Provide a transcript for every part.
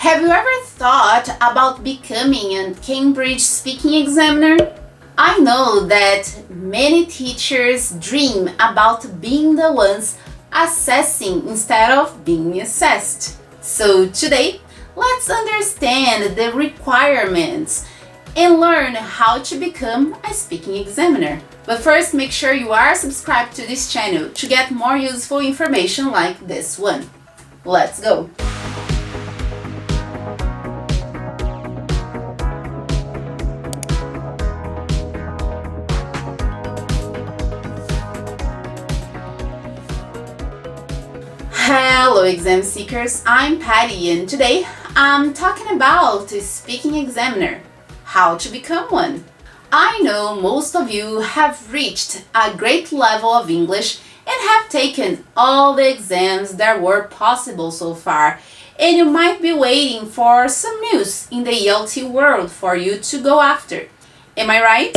Have you ever thought about becoming a Cambridge speaking examiner? I know that many teachers dream about being the ones assessing instead of being assessed. So today, let's understand the requirements and learn how to become a speaking examiner. But first, make sure you are subscribed to this channel to get more useful information like this one. Let's go! Hello exam seekers, I'm Patty and today I'm talking about a speaking examiner, how to become one. I know most of you have reached a great level of English and have taken all the exams that were possible so far, and you might be waiting for some news in the ELT world for you to go after. Am I right?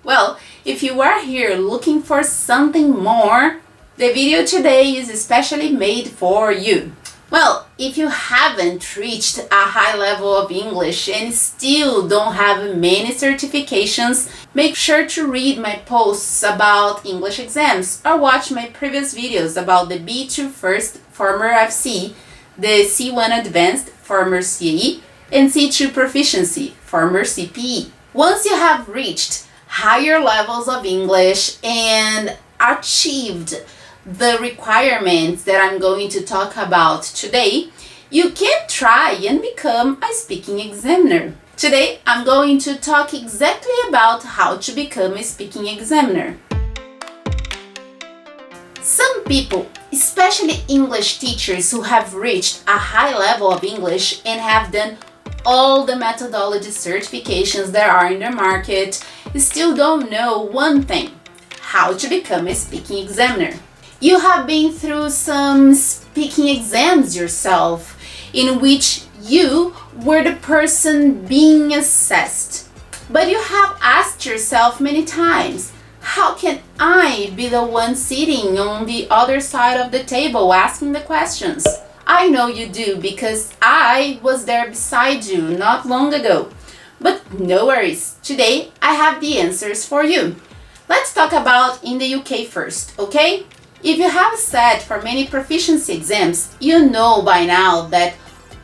Well, if you are here looking for something more, the video today is especially made for you. Well, if you haven't reached a high level of English and still don't have many certifications, make sure to read my posts about English exams or watch my previous videos about the B2 First, former FC, the C1 Advanced, former CAE, and C2 Proficiency, former CPE. Once you have reached higher levels of English and achieved the requirements that I'm going to talk about today, you can try and become a speaking examiner. Today, I'm going to talk exactly about how to become a speaking examiner. Some people, especially English teachers who have reached a high level of English and have done all the methodology certifications that are in the market, still don't know one thing: how to become a speaking examiner. You have been through some speaking exams yourself, in which you were the person being assessed. But you have asked yourself many times, how can I be the one sitting on the other side of the table asking the questions? I know you do, because I was there beside you not long ago. But no worries, today I have the answers for you. Let's talk about in the UK first, okay? If you have sat for many proficiency exams, you know by now that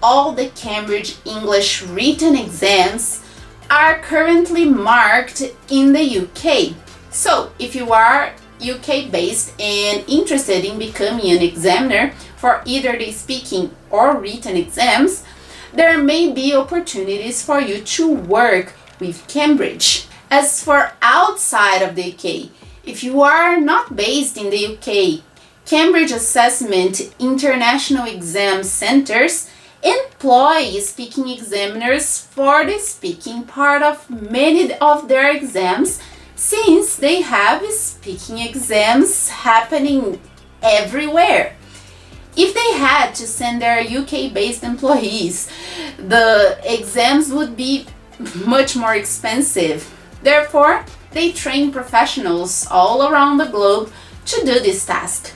all the Cambridge English written exams are currently marked in the UK. So, if you are UK based and interested in becoming an examiner for either the speaking or written exams, there may be opportunities for you to work with Cambridge. As for outside of the UK, if you are not based in the UK, Cambridge Assessment International Exam Centers employ speaking examiners for the speaking part of many of their exams, since they have speaking exams happening everywhere. If they had to send their UK-based employees, the exams would be much more expensive. Therefore, they train professionals all around the globe to do this task.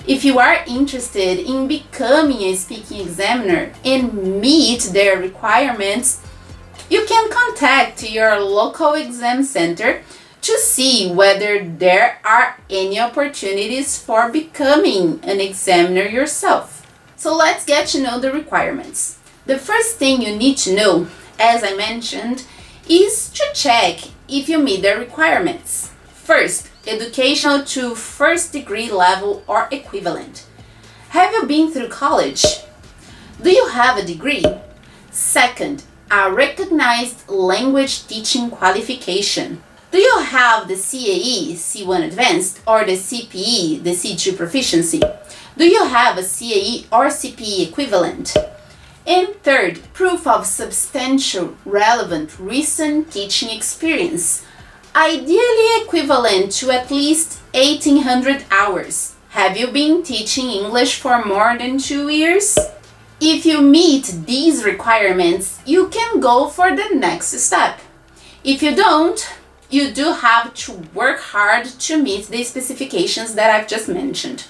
If you are interested in becoming a speaking examiner and meet their requirements, you can contact your local exam center to see whether there are any opportunities for becoming an examiner yourself. So let's get to know the requirements. The first thing you need to know, as I mentioned, is to check if you meet the requirements. First, educational to first degree level or equivalent. Have you been through college? Do you have a degree? Second, a recognized language teaching qualification. Do you have the CAE, C1 Advanced, or the CPE, the C2 Proficiency? Do you have a CAE or CPE equivalent? And third, proof of substantial, relevant, recent teaching experience, ideally equivalent to at least 1,800 hours. Have you been teaching English for more than 2 years? If you meet these requirements, you can go for the next step. If you don't, you do have to work hard to meet the specifications that I've just mentioned.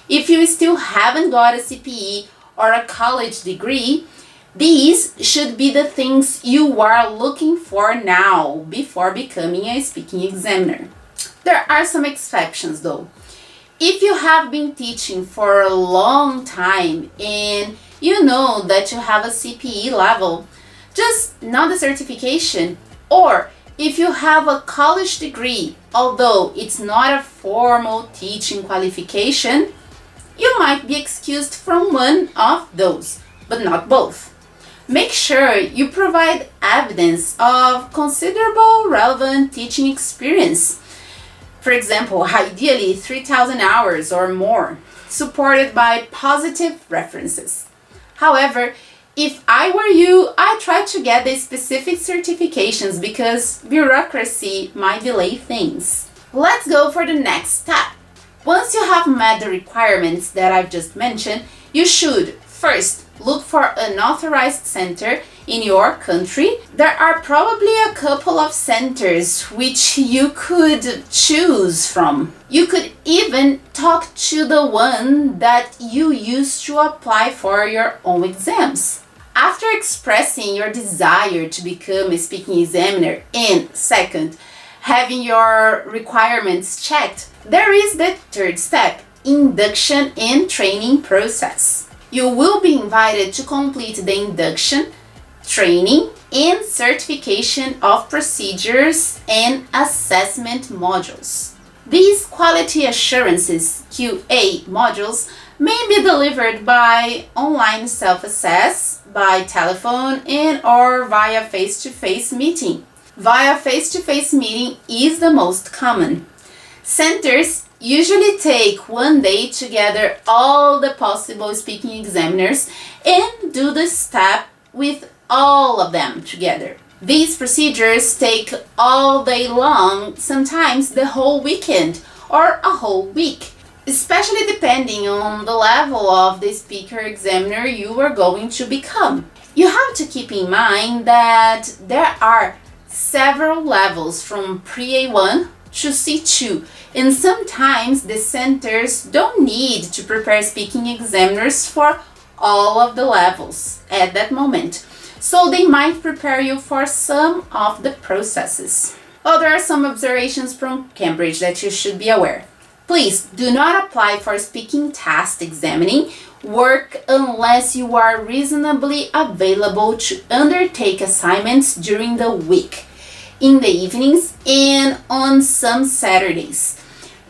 If you still haven't got a CPE or a college degree, These should be the things you are looking for now before becoming a speaking examiner. There are some exceptions though. If you have been teaching for a long time and you know that you have a CPE level, just not the certification, or if you have a college degree, although it's not a formal teaching qualification, you might be excused from one of those, but not both. Make sure you provide evidence of considerable relevant teaching experience. For example, ideally 3,000 hours or more, supported by positive references. However, if I were you, I'd try to get the specific certifications because bureaucracy might delay things. Let's go for the next step. Once you have met the requirements that I've just mentioned, you should first look for an authorized center in your country. There are probably a couple of centers which you could choose from. You could even talk to the one that you used to apply for your own exams. After expressing your desire to become a speaking examiner and second, having your requirements checked, there is the third step, induction and training process. You will be invited to complete the induction, training, and certification of procedures and assessment modules. These quality assurances QA modules may be delivered by online self-assess, by telephone, and or via face-to-face meeting. Via face-to-face meeting is the most common. Centers usually take one day to gather all the possible speaking examiners and do the step with all of them together. These procedures take all day long, sometimes the whole weekend or a whole week, especially depending on the level of the speaker examiner you are going to become. You have to keep in mind that there are several levels from pre-A1 to C2, and sometimes the centers don't need to prepare speaking examiners for all of the levels at that moment, so they might prepare you for some of the processes. Oh, there are some observations from Cambridge that you should be aware. Please do not apply for speaking test examining work unless you are reasonably available to undertake assignments during the week, in the evenings, and on some Saturdays.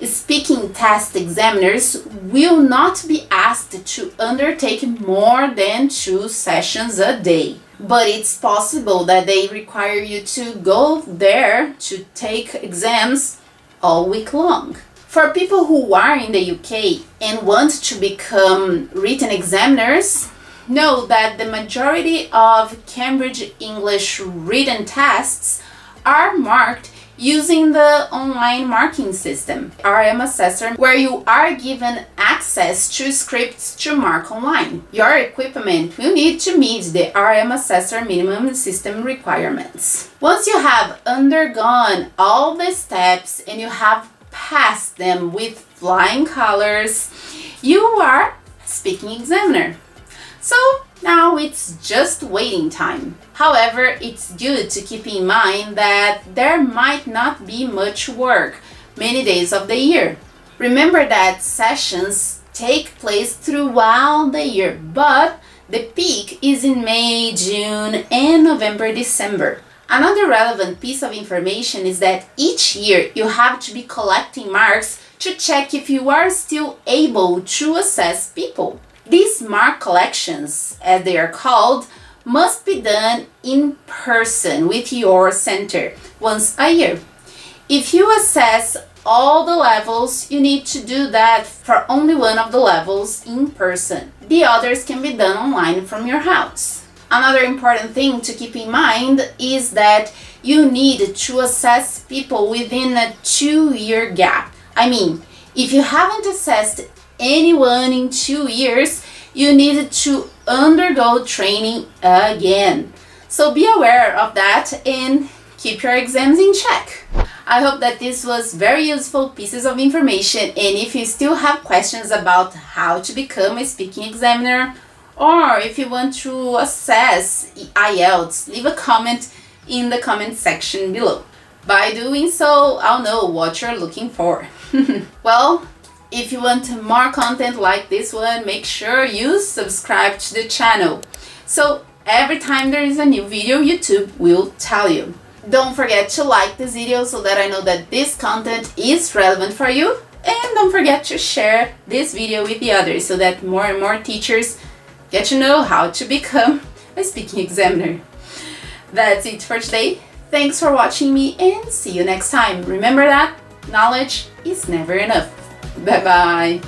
Speaking test examiners will not be asked to undertake more than 2 sessions a day, but it's possible that they require you to go there to take exams all week long. For people who are in the UK and want to become written examiners, know that the majority of Cambridge English written tests are marked using the online marking system, RM Assessor, where you are given access to scripts to mark online. Your equipment will need to meet the RM Assessor minimum system requirements. Once you have undergone all the steps and you have passed them with flying colors, you are a speaking examiner. So now it's just waiting time. However, it's good to keep in mind that there might not be much work many days of the year. Remember that sessions take place throughout the year, but the peak is in May, June, and November, December. Another relevant piece of information is that each year you have to be collecting marks to check if you are still able to assess people. These mark collections, as they are called, must be done in person with your center once a year. If you assess all the levels, you need to do that for only one of the levels in person. The others can be done online from your house. Another important thing to keep in mind is that you need to assess people within a 2-year gap. I mean, if you haven't assessed anyone in 2 years, you need to undergo training again. So be aware of that and keep your exams in check. I hope that this was very useful pieces of information, and if you still have questions about how to become a speaking examiner Or if you want to assess IELTS, leave a comment in the comment section below. By doing so, I'll know what you're looking for. Well, if you want more content like this one, make sure you subscribe to the channel. So every time there is a new video, YouTube will tell you. Don't forget to like this video so that I know that this content is relevant for you. And don't forget to share this video with the others so that more and more teachers get to know how to become a speaking examiner. That's it for today. Thanks for watching me and see you next time. Remember that knowledge is never enough. Bye bye.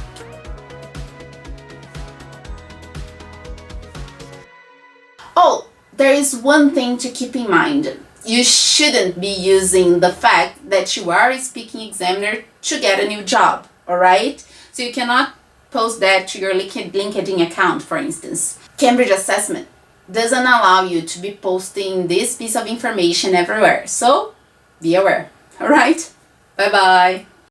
Oh, there is one thing to keep in mind. You shouldn't be using the fact that you are a speaking examiner to get a new job, alright? So you cannot post that to your LinkedIn account, for instance. Cambridge Assessment doesn't allow you to be posting this piece of information everywhere, so be aware, alright? Bye bye.